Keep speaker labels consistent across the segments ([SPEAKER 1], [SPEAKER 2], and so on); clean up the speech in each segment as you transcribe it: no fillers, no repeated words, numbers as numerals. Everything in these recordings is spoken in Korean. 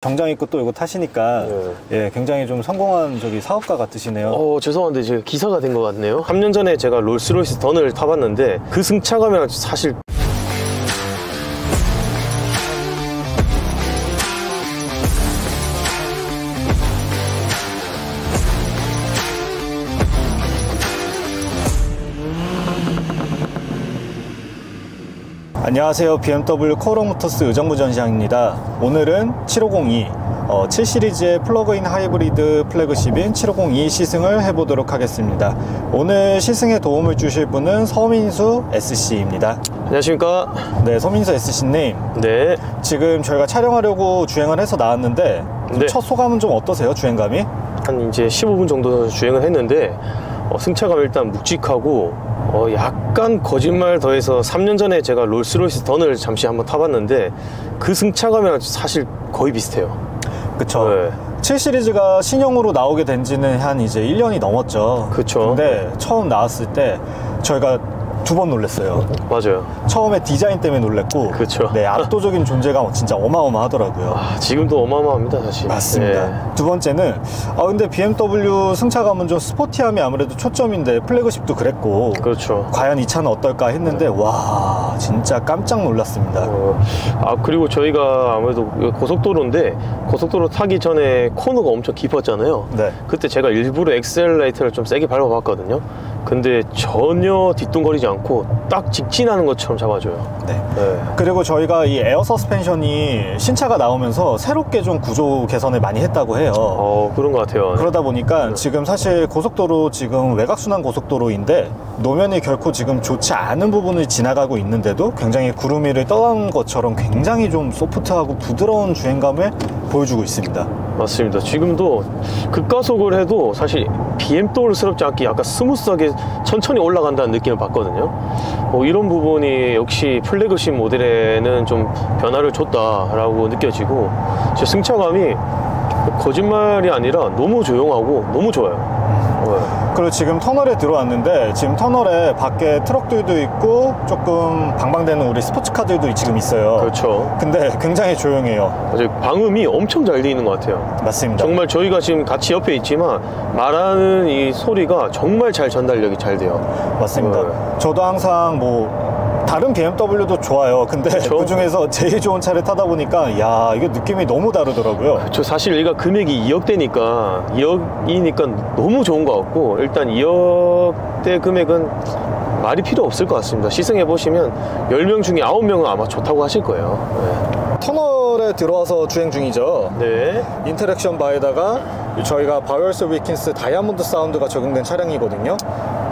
[SPEAKER 1] 정장 입고 또 이거 타시니까 예, 굉장히 좀 성공한 사업가 같으시네요.
[SPEAKER 2] 죄송한데 제가 기사가 된 것 같네요. 3년 전에 제가 롤스로이스 던을 타봤는데 그 승차감이랑 사실
[SPEAKER 1] 안녕하세요. BMW 코어롱모터스 의정부 전시장입니다. 오늘은 7502 7시리즈의 플러그인 하이브리드 플래그십인 7502 시승을 해보도록 하겠습니다. 오늘 시승에 도움을 주실 분은 서민수 SC입니다.
[SPEAKER 2] 안녕하십니까.
[SPEAKER 1] 네, 서민수 SC님.
[SPEAKER 2] 네.
[SPEAKER 1] 지금 저희가 촬영하려고 주행을 해서 나왔는데
[SPEAKER 2] 네.
[SPEAKER 1] 첫 소감은 좀 어떠세요? 주행감이?
[SPEAKER 2] 한 이제 15분 정도 주행을 했는데 승차감 일단 묵직하고 약간 거짓말 더해서 3년 전에 제가 롤스로이스 던을 잠시 한번 타봤는데 그 승차감이랑 사실 거의 비슷해요.
[SPEAKER 1] 그쵸.
[SPEAKER 2] 네.
[SPEAKER 1] 7시리즈가 신형으로 나오게 된 지는 한 이제 1년이 넘었죠.
[SPEAKER 2] 그쵸.
[SPEAKER 1] 근데 처음 나왔을 때 저희가 2번 놀랐어요.
[SPEAKER 2] 맞아요.
[SPEAKER 1] 처음에 디자인 때문에 놀랬고,
[SPEAKER 2] 그쵸.
[SPEAKER 1] 네, 압도적인 존재감 진짜 어마어마하더라고요.
[SPEAKER 2] 지금도 어마어마합니다, 사실.
[SPEAKER 1] 맞습니다.
[SPEAKER 2] 네.
[SPEAKER 1] 두 번째는 근데 BMW 승차감은 좀 스포티함이 아무래도 초점인데 플래그십도 그랬고,
[SPEAKER 2] 그렇죠.
[SPEAKER 1] 과연 이 차는 어떨까 했는데 와, 진짜 깜짝 놀랐습니다.
[SPEAKER 2] 그리고 저희가 아무래도 고속도로인데 고속도로 타기 전에 코너가 엄청 깊었잖아요.
[SPEAKER 1] 네.
[SPEAKER 2] 그때 제가 일부러 엑셀레이터를 좀 세게 밟아봤거든요. 근데 전혀 뒤뚱거리지 않고 딱 직진하는 것처럼 잡아줘요.
[SPEAKER 1] 네. 그리고 저희가 이 에어 서스펜션이 신차가 나오면서 새롭게 좀 구조 개선을 많이 했다고 해요.
[SPEAKER 2] 그런 것 같아요.
[SPEAKER 1] 그러다 보니까 지금 사실 고속도로 지금 외곽순환 고속도로인데 노면이 결코 지금 좋지 않은 부분을 지나가고 있는데도 굉장히 구름 위를 떠난 것처럼 굉장히 좀 소프트하고 부드러운 주행감을 보여주고 있습니다.
[SPEAKER 2] 맞습니다. 지금도 급가속을 해도 사실 BMW스럽지 않게 약간 스무스하게 천천히 올라간다는 느낌을 받거든요. 이런 부분이 역시 플래그십 모델에는 좀 변화를 줬다라고 느껴지고 제 승차감이 거짓말이 아니라 너무 조용하고 너무 좋아요.
[SPEAKER 1] 그리고 지금 터널에 들어왔는데 지금 터널에 밖에 트럭들도 있고 조금 방방대는 우리 스포츠카들도 지금 있어요.
[SPEAKER 2] 그렇죠.
[SPEAKER 1] 근데 굉장히 조용해요.
[SPEAKER 2] 방음이 엄청 잘 돼 있는 것 같아요.
[SPEAKER 1] 맞습니다.
[SPEAKER 2] 정말 저희가 지금 같이 옆에 있지만 말하는 이 소리가 정말 잘 전달력이 잘 돼요.
[SPEAKER 1] 맞습니다. 저도 항상 다른 BMW도 좋아요. 근데 그 중에서 제일 좋은 차를 타다 보니까 야, 이게 느낌이 너무 다르더라고요.
[SPEAKER 2] 저 사실 얘가 금액이 2억대니까 2억이니까 너무 좋은 것 같고, 일단 2억대 금액은 말이 필요 없을 것 같습니다. 시승해 보시면 10명 중에 9명은 아마 좋다고 하실 거예요.
[SPEAKER 1] 터널에 들어와서 주행 중이죠.
[SPEAKER 2] 네.
[SPEAKER 1] 인터랙션 바에다가 저희가 바이얼스 위킨스 다이아몬드 사운드가 적용된 차량이거든요.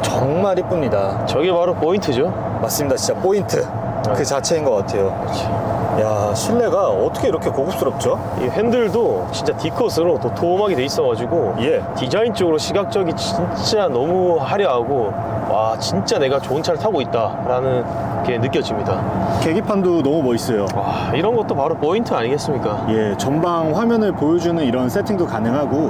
[SPEAKER 1] 정말 이쁩니다.
[SPEAKER 2] 저게 바로 포인트죠.
[SPEAKER 1] 맞습니다. 진짜 포인트 그 자체인 것 같아요. 야, 실내가 어떻게 이렇게 고급스럽죠?
[SPEAKER 2] 이 핸들도 진짜 D컷으로 또 도톰하게 돼 있어가지고 디자인적으로 시각적이 진짜 너무 화려하고 와, 진짜 내가 좋은 차를 타고 있다라는 게 느껴집니다.
[SPEAKER 1] 계기판도 너무 멋있어요.
[SPEAKER 2] 와, 이런 것도 바로 포인트 아니겠습니까?
[SPEAKER 1] 예, 전방 화면을 보여주는 이런 세팅도 가능하고,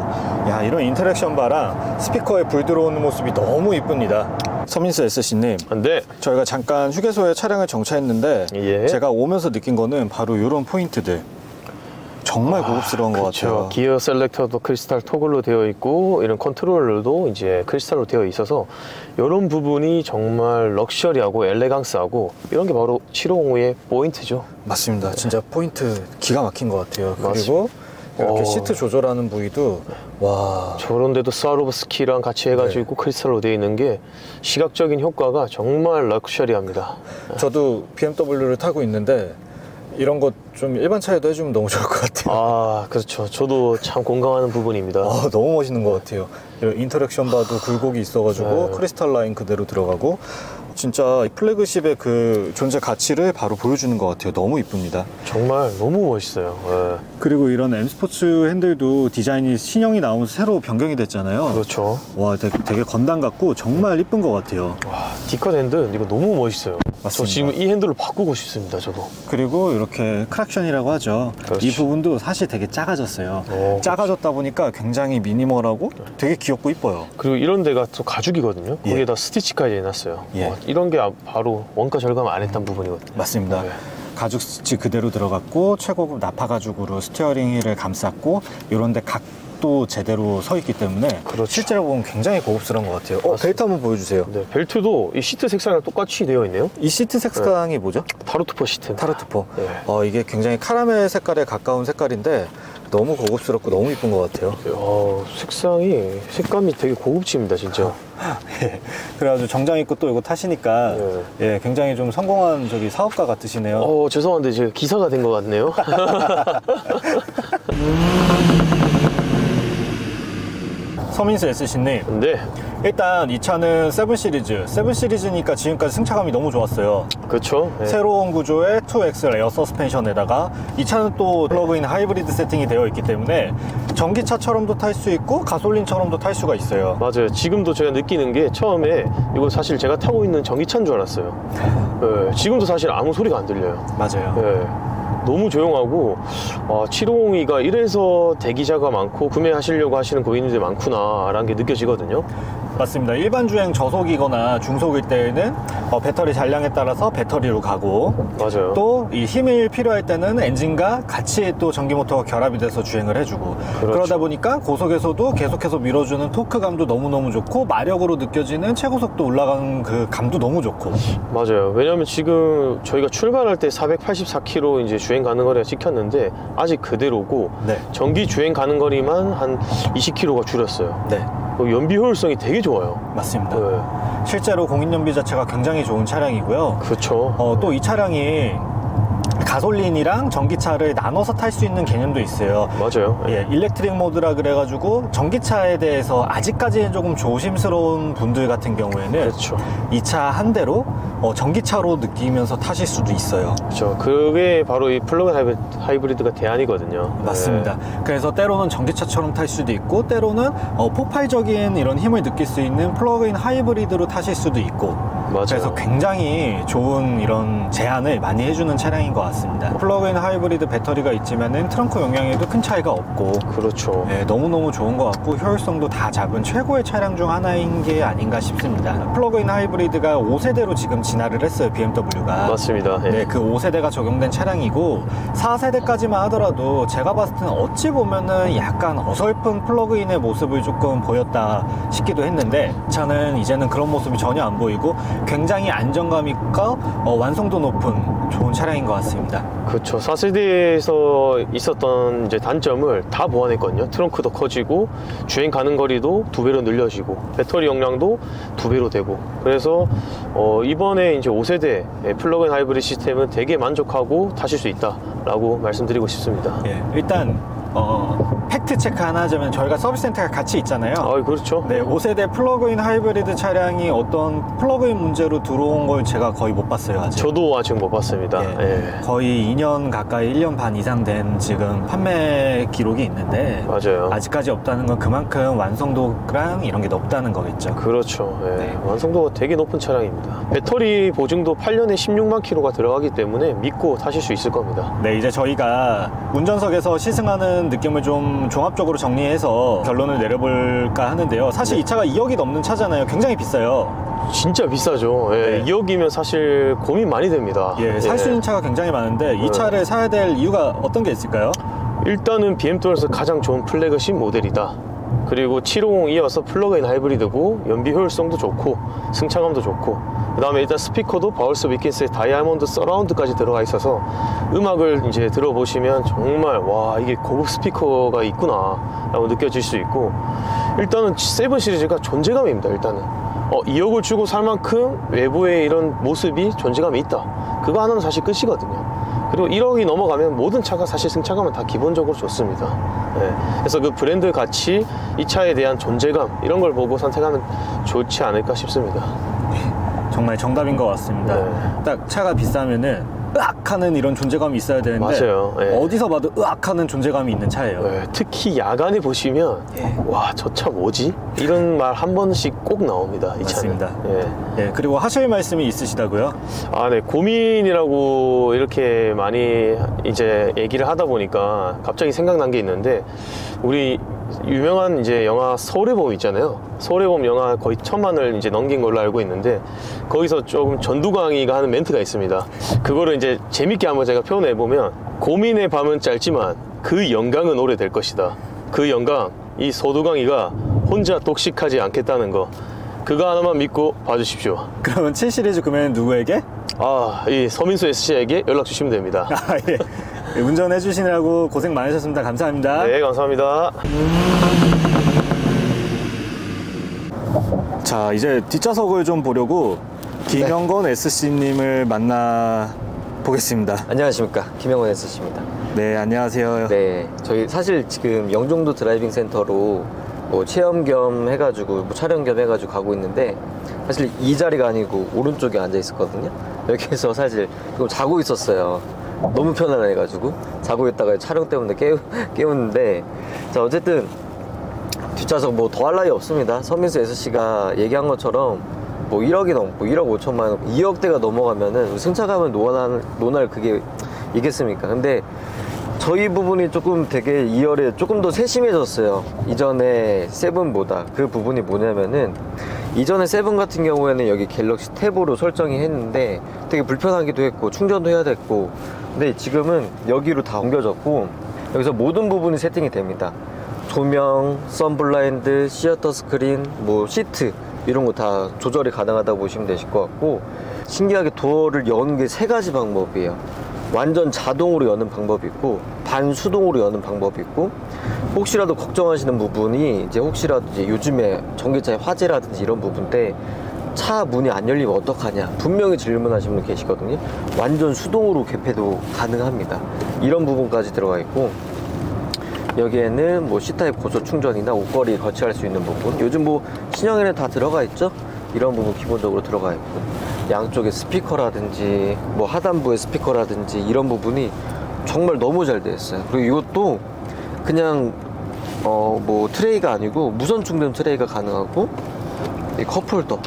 [SPEAKER 1] 야, 이런 인터랙션 바랑 스피커에 불 들어오는 모습이 너무 이쁩니다. 서민수 SC님,
[SPEAKER 2] 네.
[SPEAKER 1] 저희가 잠깐 휴게소에 차량을 정차했는데 제가 오면서 느낀 거는 바로 이런 포인트들. 정말 고급스러운 것 같아요.
[SPEAKER 2] 기어 셀렉터도 크리스탈 토글로 되어 있고, 이런 컨트롤러도 이제 크리스탈로 되어 있어서 이런 부분이 정말 럭셔리하고 엘레강스하고 이런 게 바로 750의 포인트죠.
[SPEAKER 1] 맞습니다. 진짜 포인트 기가 막힌 것 같아요.
[SPEAKER 2] 맞습니다.
[SPEAKER 1] 그리고 이렇게 시트 조절하는 부위도 와,
[SPEAKER 2] 저런데도 스와로브스키랑 같이 해가지고 크리스탈로 되어 있는 게 시각적인 효과가 정말 럭셔리합니다.
[SPEAKER 1] 저도 BMW를 타고 있는데 이런 것 좀 일반 차에도 해주면 너무 좋을 것 같아요.
[SPEAKER 2] 그렇죠. 저도 참 공감하는 부분입니다.
[SPEAKER 1] 너무 멋있는 것 같아요. 이런 인터랙션 바도 굴곡이 있어가지고 크리스탈 라인 그대로 들어가고 진짜 이 플래그십의 그 존재 가치를 바로 보여주는 것 같아요. 너무 이쁩니다.
[SPEAKER 2] 정말 너무 멋있어요.
[SPEAKER 1] 그리고 이런 M스포츠 핸들도 디자인이 신형이 나오면서 새로 변경이 됐잖아요.
[SPEAKER 2] 그렇죠.
[SPEAKER 1] 와, 되게 건담 같고 정말 이쁜 것 같아요.
[SPEAKER 2] 와, D컷 핸들 이거 너무 멋있어요.
[SPEAKER 1] 맞습니다.
[SPEAKER 2] 저 지금 이 핸들로 바꾸고 싶습니다. 저도.
[SPEAKER 1] 그리고 이렇게 크락션이라고 하죠.
[SPEAKER 2] 그렇지.
[SPEAKER 1] 이 부분도 사실 되게 작아졌어요. 작아졌다 보니까 굉장히 미니멀하고 되게 귀엽고 이뻐요.
[SPEAKER 2] 그리고 이런 데가 또 가죽이거든요. 거기에다 스티치까지 해놨어요. 이런 게 바로 원가 절감 안 했던 부분이거든요.
[SPEAKER 1] 맞습니다. 가죽 스티치 그대로 들어갔고 최고급 나파 가죽으로 스티어링 휠을 감쌌고 이런데 각도 제대로 서 있기 때문에
[SPEAKER 2] 그렇죠.
[SPEAKER 1] 실제로 보면 굉장히 고급스러운 것 같아요. 벨트 한번 보여주세요.
[SPEAKER 2] 네, 벨트도 이 시트 색상이랑 똑같이 되어 있네요.
[SPEAKER 1] 이 시트 색상이 뭐죠?
[SPEAKER 2] 타로투포 시트.
[SPEAKER 1] 타르투포.
[SPEAKER 2] 네.
[SPEAKER 1] 이게 굉장히 카라멜 색깔에 가까운 색깔인데 너무 고급스럽고 너무 이쁜 것 같아요.
[SPEAKER 2] 색감이 되게 고급집니다, 진짜.
[SPEAKER 1] 예. 그래가지고 정장 입고 또 이거 타시니까
[SPEAKER 2] 네.
[SPEAKER 1] 예, 굉장히 좀 성공한 사업가 같으시네요.
[SPEAKER 2] 죄송한데 제가 기사가 된 것 같네요.
[SPEAKER 1] 서민수 SC님.
[SPEAKER 2] 네.
[SPEAKER 1] 일단 이 차는 7시리즈니까 지금까지 승차감이 너무 좋았어요.
[SPEAKER 2] 그렇죠. 네.
[SPEAKER 1] 새로운 구조의 2X 에어 서스펜션에다가 이 차는 또 플러그인 하이브리드 세팅이 되어 있기 때문에 전기차처럼도 탈 수 있고 가솔린처럼도 탈 수가 있어요.
[SPEAKER 2] 맞아요. 지금도 제가 느끼는 게 처음에 이거 사실 제가 타고 있는 전기차인 줄 알았어요. 네. 지금도 사실 아무 소리가 안 들려요.
[SPEAKER 1] 맞아요.
[SPEAKER 2] 네. 너무 조용하고 750이가 이래서 대기자가 많고 구매하시려고 하시는 고객님들이 많구나 라는 게 느껴지거든요.
[SPEAKER 1] 맞습니다. 일반 주행 저속이거나 중속일 때에는 배터리 잔량에 따라서 배터리로 가고
[SPEAKER 2] 맞아요.
[SPEAKER 1] 또 이 힘이 필요할 때는 엔진과 같이 또 전기 모터가 결합이 돼서 주행을 해주고
[SPEAKER 2] 그렇죠.
[SPEAKER 1] 그러다 보니까 고속에서도 계속해서 밀어주는 토크감도 너무너무 좋고 마력으로 느껴지는 최고속도 올라가는 그 감도 너무 좋고
[SPEAKER 2] 맞아요. 왜냐하면 지금 저희가 출발할 때 484km 이제 주행 가는 거리가 찍혔는데 아직 그대로고
[SPEAKER 1] 네.
[SPEAKER 2] 전기 주행 가는 거리만 한 20km가 줄였어요.
[SPEAKER 1] 네.
[SPEAKER 2] 연비 효율성이 되게 좋아요.
[SPEAKER 1] 맞습니다.
[SPEAKER 2] 네.
[SPEAKER 1] 실제로 공인연비 자체가 굉장히 좋은 차량이고요.
[SPEAKER 2] 그렇죠.
[SPEAKER 1] 또 이 차량이 가솔린이랑 전기차를 나눠서 탈 수 있는 개념도 있어요.
[SPEAKER 2] 맞아요.
[SPEAKER 1] 예, 일렉트릭 모드라 그래가지고 전기차에 대해서 아직까지는 조금 조심스러운 분들 같은 경우에는
[SPEAKER 2] 그렇죠.
[SPEAKER 1] 이 차 한 대로 전기차로 느끼면서 타실 수도 있어요.
[SPEAKER 2] 그렇죠. 그게 바로 이 플러그인 하이브리드가 대안이거든요.
[SPEAKER 1] 맞습니다.
[SPEAKER 2] 네.
[SPEAKER 1] 그래서 때로는 전기차처럼 탈 수도 있고 때로는 폭발적인 이런 힘을 느낄 수 있는 플러그인 하이브리드로 타실 수도 있고
[SPEAKER 2] 맞아요.
[SPEAKER 1] 그래서 굉장히 좋은 이런 제안을 많이 해주는 차량인 것 같습니다. 플러그인 하이브리드 배터리가 있지만은 트렁크 용량에도 큰 차이가 없고
[SPEAKER 2] 그렇죠.
[SPEAKER 1] 네, 너무너무 좋은 것 같고 효율성도 다 잡은 최고의 차량 중 하나인 게 아닌가 싶습니다. 플러그인 하이브리드가 5세대로 지금 진화를 했어요. BMW가.
[SPEAKER 2] 맞습니다.
[SPEAKER 1] 네, 그 5세대가 적용된 차량이고 4세대까지만 하더라도 제가 봤을 때는 어찌 보면은 약간 어설픈 플러그인의 모습을 조금 보였다 싶기도 했는데 차는 이제는 그런 모습이 전혀 안 보이고 굉장히 안정감 있고 완성도 높은 좋은 차량인 것 같습니다.
[SPEAKER 2] 그렇죠. 4세대에서 있었던 이제 단점을 다 보완했거든요. 트렁크도 커지고 주행 가는 거리도 2배로 늘려지고 배터리 용량도 2배로 되고 그래서 이번에 이제 5세대 플러그인 하이브리드 시스템은 되게 만족하고 타실 수 있다라고 말씀드리고 싶습니다.
[SPEAKER 1] 예, 일단 팩트 체크 하나 하자면 저희가 서비스 센터가 같이 있잖아요.
[SPEAKER 2] 그렇죠.
[SPEAKER 1] 네, 5세대 플러그인 하이브리드 차량이 어떤 플러그인 문제로 들어온 걸 제가 거의 못 봤어요, 아직.
[SPEAKER 2] 저도 아직 못 봤습니다.
[SPEAKER 1] 예, 거의 2년 가까이 1년 반 이상 된 지금 판매 기록이 있는데
[SPEAKER 2] 맞아요.
[SPEAKER 1] 아직까지 없다는 건 그만큼 완성도랑 이런 게 높다는 거겠죠.
[SPEAKER 2] 그렇죠. 예.
[SPEAKER 1] 네.
[SPEAKER 2] 완성도가 되게 높은 차량입니다. 배터리 보증도 8년에 16만 킬로가 들어가기 때문에 믿고 타실 수 있을 겁니다.
[SPEAKER 1] 네, 이제 저희가 운전석에서 시승하는 느낌을 좀 종합적으로 정리해서 결론을 내려볼까 하는데요. 사실 이 차가 2억이 넘는 차잖아요. 굉장히 비싸요.
[SPEAKER 2] 진짜 비싸죠. 예.
[SPEAKER 1] 네.
[SPEAKER 2] 2억이면 사실 고민 많이 됩니다.
[SPEAKER 1] 예, 살 수 있는 차가 굉장히 많은데 이 차를 사야 될 이유가 어떤 게 있을까요?
[SPEAKER 2] 일단은 BMW에서 가장 좋은 플래그십 모델이다. 그리고 750 이어서 플러그인 하이브리드고 연비 효율성도 좋고 승차감도 좋고 그 다음에 일단 스피커도 바울스 위킨스의 다이아몬드 서라운드까지 들어가 있어서 음악을 이제 들어보시면 정말 와 이게 고급 스피커가 있구나 라고 느껴질 수 있고 일단은 7 시리즈가 존재감입니다. 일단은 2억을 주고 살 만큼 외부의 이런 모습이 존재감이 있다. 그거 하나는 사실 끝이거든요. 그리고 1억이 넘어가면 모든 차가 사실 승차감은 다 기본적으로 좋습니다. 네. 그래서 그 브랜드 가치, 이 차에 대한 존재감 이런 걸 보고 선택하면 좋지 않을까 싶습니다.
[SPEAKER 1] 정말 정답인 것 같습니다.
[SPEAKER 2] 네.
[SPEAKER 1] 딱 차가 비싸면은 으악 하는 이런 존재감이 있어야 되는데
[SPEAKER 2] 맞아요. 네.
[SPEAKER 1] 어디서 봐도 으악 하는 존재감이 있는 차예요.
[SPEAKER 2] 네. 특히 야간에 보시면 와, 저 차 뭐지? 이런 말 한 번씩 꼭 나옵니다. 이
[SPEAKER 1] 맞습니다.
[SPEAKER 2] 차는. 네.
[SPEAKER 1] 예, 그리고 하실 말씀이 있으시다고요?
[SPEAKER 2] 네. 고민이라고 이렇게 많이 이제 얘기를 하다 보니까 갑자기 생각난 게 있는데 우리 유명한 이제 영화 서울의 봄 있잖아요. 서울의 봄 영화 거의 1000만을 이제 넘긴 걸로 알고 있는데 거기서 조금 전두광이가 하는 멘트가 있습니다. 그거를 이제 재밌게 한번 제가 표현해 보면, 고민의 밤은 짧지만 그 영광은 오래될 것이다. 그 영광, 이 소두광이가 혼자 독식하지 않겠다는 거, 그거 하나만 믿고 봐주십시오.
[SPEAKER 1] 그러면 7 시리즈 구매는 누구에게?
[SPEAKER 2] 이 서민수 SC에게 연락 주시면 됩니다.
[SPEAKER 1] 예. 운전해 주시느라고 고생 많으셨습니다. 감사합니다.
[SPEAKER 2] 네, 감사합니다.
[SPEAKER 1] 자, 이제 뒷좌석을 좀 보려고 김영건 SC님을 만나 보겠습니다.
[SPEAKER 3] 안녕하십니까, 김영건 SC입니다.
[SPEAKER 1] 네, 안녕하세요.
[SPEAKER 3] 네, 저희 사실 지금 영종도 드라이빙 센터로 뭐 체험 겸 해가지고 뭐 촬영 겸 해가지고 가고 있는데, 사실 이 자리가 아니고 오른쪽에 앉아 있었거든요. 여기에서 사실 지금 자고 있었어요. 너무 편안해가지고 자고 있다가 촬영 때문에 깨우는데, 자, 어쨌든 뒷좌석 뭐 더할 나위 없습니다. 서민수 SC가 얘기한 것처럼 뭐 1억이 넘고 1억 5천만 원, 2억대가 넘어가면은 승차감을 논할 그게 있겠습니까? 근데 저희 부분이 조금 되게 2열에 조금 더 세심해졌어요. 이전에 세븐보다. 그 부분이 뭐냐면은, 이전에 세븐 같은 경우에는 여기 갤럭시 탭으로 설정이 했는데 되게 불편하기도 했고 충전도 해야 됐고, 근데 지금은 여기로 다 옮겨졌고 여기서 모든 부분이 세팅이 됩니다. 조명, 선블라인드, 시어터 스크린, 뭐 시트 이런 거 다 조절이 가능하다고 보시면 되실 것 같고, 신기하게 도어를 여는 게 3가지 방법이에요. 완전 자동으로 여는 방법이 있고, 반수동으로 여는 방법이 있고, 혹시라도 걱정하시는 부분이 이제 혹시라도 이제 요즘에 전기차의 화재라든지 이런 부분 때 차 문이 안 열리면 어떡하냐, 분명히 질문하시는 분 계시거든요. 완전 수동으로 개폐도 가능합니다. 이런 부분까지 들어가 있고, 여기에는 뭐 C타입 고속 충전이나 옷걸이 거치할 수 있는 부분, 요즘 뭐 신형에는 다 들어가 있죠. 이런 부분 기본적으로 들어가 있고, 양쪽에 스피커라든지 뭐 하단부의 스피커라든지 이런 부분이 정말 너무 잘 되어 있어요. 그리고 이것도 그냥 뭐 트레이가 아니고 무선 충전 트레이가 가능하고, 이 컵홀더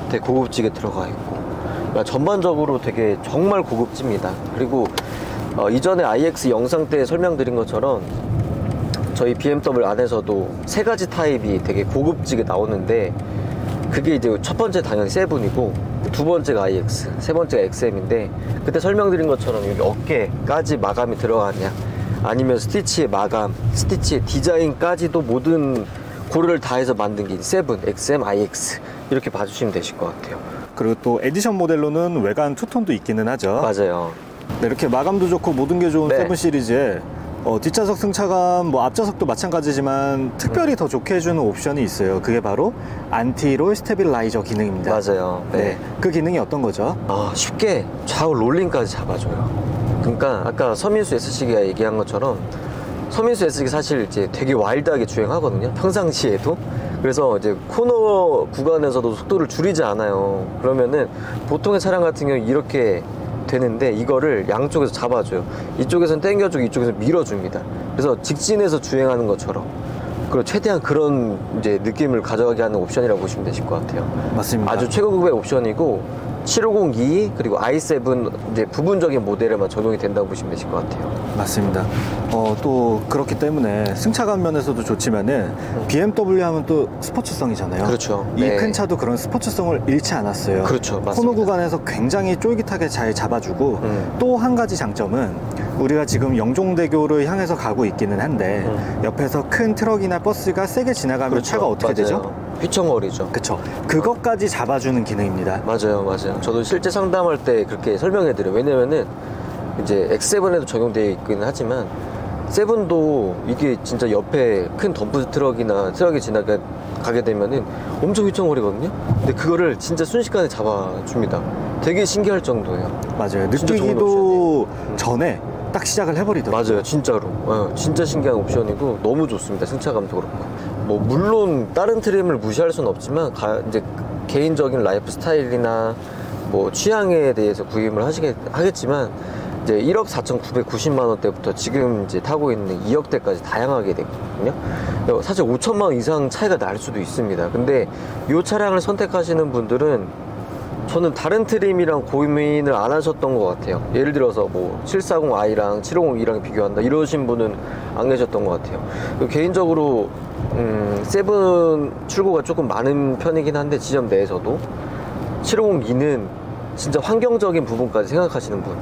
[SPEAKER 3] 되게 고급지게 들어가 있고, 그러니까 전반적으로 되게 정말 고급집니다. 그리고 이전에 iX 영상 때 설명드린 것처럼 저희 BMW 안에서도 3가지 타입이 되게 고급지게 나오는데, 그게 이제 첫 번째 당연히 세븐이고, 두 번째가 iX, 세 번째가 XM인데, 그때 설명드린 것처럼 여기 어깨까지 마감이 들어가냐, 아니면 스티치의 마감, 스티치의 디자인까지도 모든 고려를 다해서 만든 게 세븐, XM, iX 이렇게 봐주시면 되실 것 같아요.
[SPEAKER 1] 그리고 또 에디션 모델로는 외관 투톤도 있기는 하죠.
[SPEAKER 3] 맞아요.
[SPEAKER 1] 네, 이렇게 마감도 좋고 모든 게 좋은
[SPEAKER 3] 네.
[SPEAKER 1] 세븐 시리즈에 뒷좌석 승차감, 뭐 앞좌석도 마찬가지지만 특별히 더 좋게 해주는 옵션이 있어요. 그게 바로 안티롤 스테빌라이저 기능입니다.
[SPEAKER 3] 맞아요. 네.
[SPEAKER 1] 그 기능이 어떤 거죠?
[SPEAKER 3] 쉽게 좌우 롤링까지 잡아줘요. 그러니까 아까 서민수 SC가 얘기한 것처럼, 서민수 SC가 사실 이제 되게 와일드하게 주행하거든요, 평상시에도. 그래서 이제 코너 구간에서도 속도를 줄이지 않아요. 그러면은 보통의 차량 같은 경우 이렇게 되는데, 이거를 양쪽에서 잡아줘요. 이쪽에서는 당겨주고 이쪽에서 밀어줍니다. 그래서 직진해서 주행하는 것처럼, 그리고 최대한 그런 이제 느낌을 가져가게 하는 옵션이라고 보시면 되실 것 같아요.
[SPEAKER 1] 맞습니다.
[SPEAKER 3] 아주 최고급의 옵션이고, 750E 그리고 i7 이제 부분적인 모델에만 적용이 된다고 보시면 되실 것 같아요.
[SPEAKER 1] 맞습니다. 또 그렇기 때문에 승차감 면에서도 좋지만은 BMW 하면 또 스포츠성이잖아요.
[SPEAKER 3] 그렇죠.
[SPEAKER 1] 이
[SPEAKER 3] 네.
[SPEAKER 1] 큰 차도 그런 스포츠성을 잃지 않았어요.
[SPEAKER 3] 그렇죠. 맞습니다.
[SPEAKER 1] 코너 구간에서 굉장히 쫄깃하게 잘 잡아주고, 또 한 가지 장점은 우리가 지금 영종대교를 향해서 가고 있기는 한데 옆에서 큰 트럭이나 버스가 세게 지나가면
[SPEAKER 3] 그렇죠.
[SPEAKER 1] 차가 어떻게
[SPEAKER 3] 맞아요.
[SPEAKER 1] 되죠?
[SPEAKER 3] 휘청거리죠.
[SPEAKER 1] 그쵸. 그것까지 잡아주는 기능입니다.
[SPEAKER 3] 맞아요, 맞아요. 저도 실제 상담할 때 그렇게 설명해드려요. 왜냐면은 이제 X7에도 적용되어 있기는 하지만, 세븐도 이게 진짜 옆에 큰 덤프 트럭이나 트럭이 지나가게 되면은 엄청 휘청거리거든요. 근데 그거를 진짜 순식간에 잡아줍니다. 되게 신기할 정도예요.
[SPEAKER 1] 맞아요.
[SPEAKER 3] 진짜 좋은
[SPEAKER 1] 느끼기도 전에 딱 시작을 해버리더라고요.
[SPEAKER 3] 맞아요, 진짜로. 진짜 신기한 옵션이고 너무 좋습니다. 승차감도 그렇고. 뭐 물론 다른 트림을 무시할 수는 없지만, 이제 개인적인 라이프 스타일이나 뭐 취향에 대해서 구입을 하겠지만, 이제 1억 4,990만 원대부터 지금 이제 타고 있는 2억대까지 다양하게 되거든요. 사실 5천만 원 이상 차이가 날 수도 있습니다. 근데 이 차량을 선택하시는 분들은 저는 다른 트림이랑 고민을 안 하셨던 것 같아요. 예를 들어서 뭐 740i랑 750e랑 비교한다 이러신 분은 안 계셨던 것 같아요. 개인적으로 세븐 출고가 조금 많은 편이긴 한데, 지점 내에서도 750e는 진짜 환경적인 부분까지 생각하시는 분,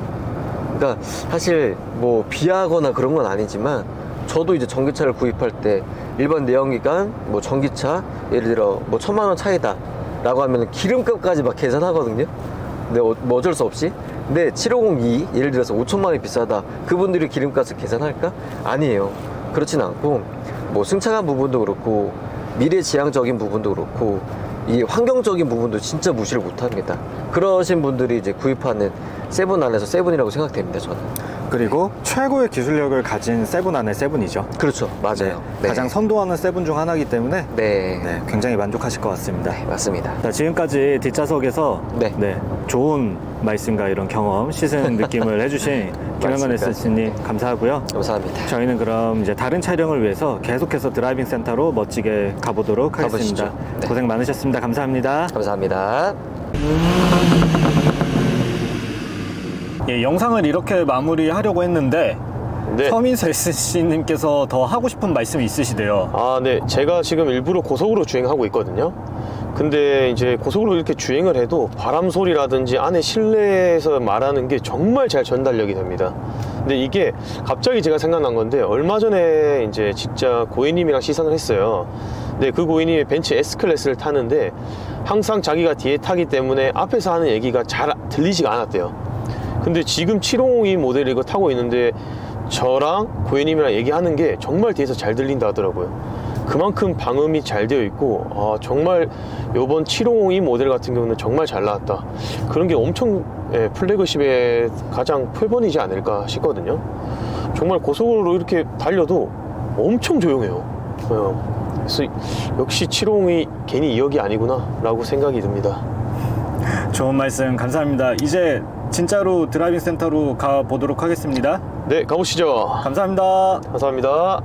[SPEAKER 3] 그러니까 사실 뭐 비하거나 그런 건 아니지만 저도 이제 전기차를 구입할 때 일반 내연기관 뭐 전기차 예를 들어 뭐 1,000만 원 차이다 라고 하면 기름값까지 막 계산하거든요. 근데 뭐 어쩔 수 없이. 근데 750E 예를 들어서 5천만 원이 비싸다, 그분들이 기름값을 계산할까? 아니에요. 그렇진 않고 뭐 승차감 부분도 그렇고 미래지향적인 부분도 그렇고 이 환경적인 부분도 진짜 무시를 못합니다. 그러신 분들이 이제 구입하는 세븐 안에서 세븐이라고 생각됩니다, 저는.
[SPEAKER 1] 그리고 최고의 기술력을 가진 세븐 안에 세븐이죠.
[SPEAKER 3] 그렇죠, 맞아요. 네.
[SPEAKER 1] 가장 선도하는 세븐 중 하나이기 때문에
[SPEAKER 3] 네,
[SPEAKER 1] 굉장히 만족하실 것 같습니다.
[SPEAKER 3] 네, 맞습니다.
[SPEAKER 1] 자, 지금까지 뒷좌석에서
[SPEAKER 3] 네.
[SPEAKER 1] 좋은 말씀과 이런 경험, 시승 느낌을 해주신 김영건 SC님 감사하고요.
[SPEAKER 3] 감사합니다.
[SPEAKER 1] 저희는 그럼 이제 다른 촬영을 위해서 계속해서 드라이빙 센터로 멋지게 가보도록 하겠습니다.
[SPEAKER 3] 가보시죠. 네.
[SPEAKER 1] 고생 많으셨습니다. 감사합니다.
[SPEAKER 3] 감사합니다.
[SPEAKER 1] 예, 영상을 이렇게 마무리하려고 했는데
[SPEAKER 2] 네.
[SPEAKER 1] 서민수 SC님께서 더 하고 싶은 말씀이 있으시대요.
[SPEAKER 2] 아, 네. 제가 지금 일부러 고속으로 주행하고 있거든요. 근데 이제 고속으로 이렇게 주행을 해도 바람 소리라든지 안에 실내에서 말하는 게 정말 잘 전달력이 됩니다. 근데 이게 갑자기 제가 생각난 건데, 얼마 전에 이제 진짜 고객님이랑 시승을 했어요. 근데 그 고객님이 벤츠 S클래스를 타는데 항상 자기가 뒤에 타기 때문에 앞에서 하는 얘기가 잘 들리지가 않았대요. 근데 지금 750E 모델 이거 타고 있는데 저랑 고객님이랑 얘기하는 게 정말 뒤에서 잘 들린다 하더라고요. 그만큼 방음이 잘 되어 있고, 정말 요번 750E 모델 같은 경우는 정말 잘 나왔다, 그런 게 엄청 플래그십의 가장 표본이지 않을까 싶거든요. 정말 고속으로 이렇게 달려도 엄청 조용해요. 그래서 역시 750이 괜히 2억이 아니구나 라고 생각이 듭니다.
[SPEAKER 1] 좋은 말씀 감사합니다. 이제 진짜로 드라이빙 센터로 가보도록 하겠습니다.
[SPEAKER 2] 네, 가보시죠.
[SPEAKER 1] 감사합니다.
[SPEAKER 2] 감사합니다.